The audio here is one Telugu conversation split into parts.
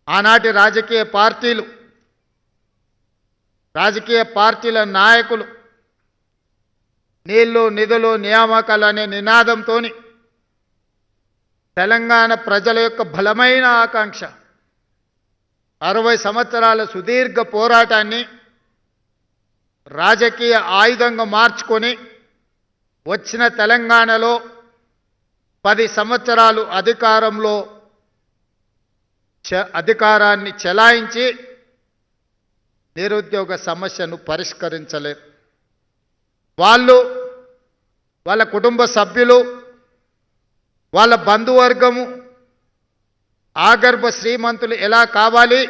ఆనాటి రాజకీయ పార్టీల నాయకులు నీళ్లు నిధులు నియామకాలు అనే నినాదంతో తెలంగాణ ప్రజల యొక్క బలమైన ఆకాంక్ష 60 సంవత్సరాల సుదీర్ఘ పోరాటాన్ని రాజకీయ ఆయుధంగా మార్చుకొని వచ్చిన తెలంగాణలో 10 సంవత్సరాలు అధికారాన్ని చెలాయించి నిరుద్యోగ సమస్యను పరిష్కరించలేదు. వాళ్ళ కుటుంబ సభ్యులు, వాళ్ళ బంధువర్గము ఆగర్భ శ్రీమంతులు ఎలా కావాలి,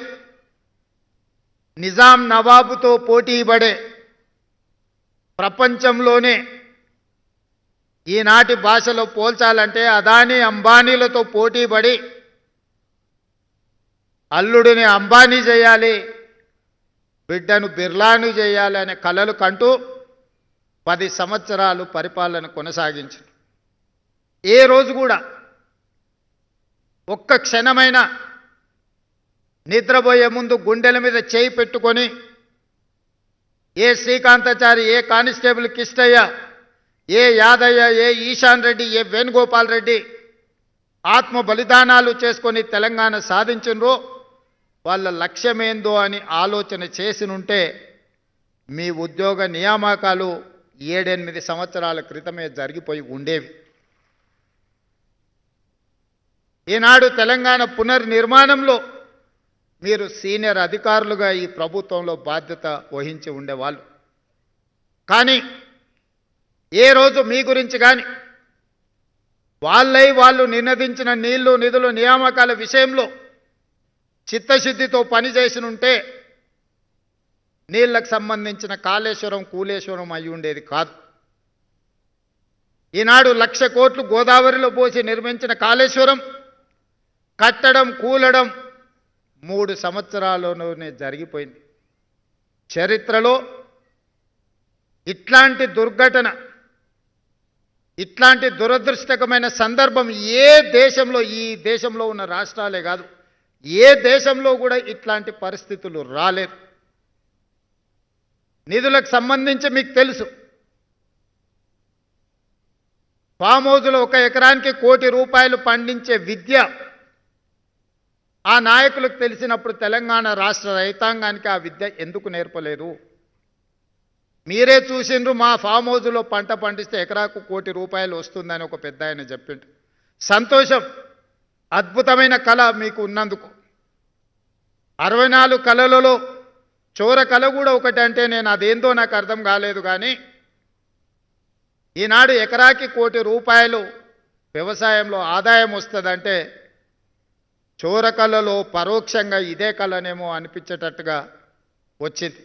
నిజాం నవాబుతో పోటీ పడే ప్రపంచంలోనే ఈనాటి భాషలో పోల్చాలంటే అదానీ అంబానీలతో పోటీపడి అల్లుడిని అంబానీ చేయాలి, బిడ్డను బిర్లాను చేయాలి అనే కలలు కంటూ 10 సంవత్సరాలు పరిపాలన కొనసాగించారు. ఏ రోజు కూడా ఒక్క క్షణమైన నిద్రపోయే ముందు గుండెల మీద చేయి పెట్టుకొని ఏ శ్రీకాంతాచారి, ఏ కానిస్టేబుల్ కిష్టయ్య, ఏ యాదయ్య, ఏ ఈశాన్ రెడ్డి, ఏ వేణుగోపాల్ రెడ్డి ఆత్మ బలిదానాలు చేసుకొని తెలంగాణ సాధించినరో వాళ్ళ లక్ష్యమేందో అని ఆలోచన చేసినుంటే మీ ఉద్యోగ నియామకాలు 7-8 సంవత్సరాల క్రితమే జరిగిపోయి ఉండేవి. ఈనాడు తెలంగాణ పునర్నిర్మాణంలో మీరు సీనియర్ అధికారులుగా ఈ ప్రభుత్వంలో బాధ్యత వహించి ఉండేవాళ్ళు. కానీ ఏ రోజు మీ గురించి కానీ వాళ్ళు నినదించిన నీళ్లు నిధులు నియామకాల విషయంలో చిత్తశుద్ధితో పనిచేసి ఉంటే నీళ్లకు సంబంధించిన కాళేశ్వరం కూలేశ్వరం అయి ఉండేది కాదు. ఈనాడు 1,00,000 కోట్లు గోదావరిలో పోసి నిర్మించిన కాళేశ్వరం కట్టడం కూలడం 3 సంవత్సరాల్లోనే జరిగిపోయింది. చరిత్రలో ఇట్లాంటి దుర్ఘటన, ఇట్లాంటి దురదృష్టకరమైన సందర్భం ఏ దేశంలో, ఈ దేశంలో ఉన్న రాష్ట్రాలే కాదు, ఏ దేశంలో కూడా ఇట్లాంటి పరిస్థితులు రాలేదు. నిధులకు సంబంధించి మీకు తెలుసు, ఫామ్ హౌస్లో 1 ఎకరానికి ₹1 కోటి పండించే విద్య ఆ నాయకులకు తెలిసినప్పుడు తెలంగాణ రాష్ట్ర రైతాంగానికి ఆ విద్య ఎందుకు నేర్పలేదు? మీరే చూసిండ్రు, మా ఫామ్ హౌస్లో పంట పండిస్తే ఎకరాకు ₹1 కోటి వస్తుందని ఒక పెద్ద ఆయన చెప్పిండు. సంతోషం, అద్భుతమైన కళ మీకు ఉన్నందుకు. 64 కళలలో చోర కళ కూడా ఒకటి అంటే నేను అదేందో నాకు అర్థం కాలేదు. కానీ ఈనాడు ఎకరాకి ₹1 కోటి వ్యవసాయంలో ఆదాయం వస్తుందంటే చోర కళలో పరోక్షంగా ఇదే కళనేమో అనిపించేటట్టుగా వచ్చింది.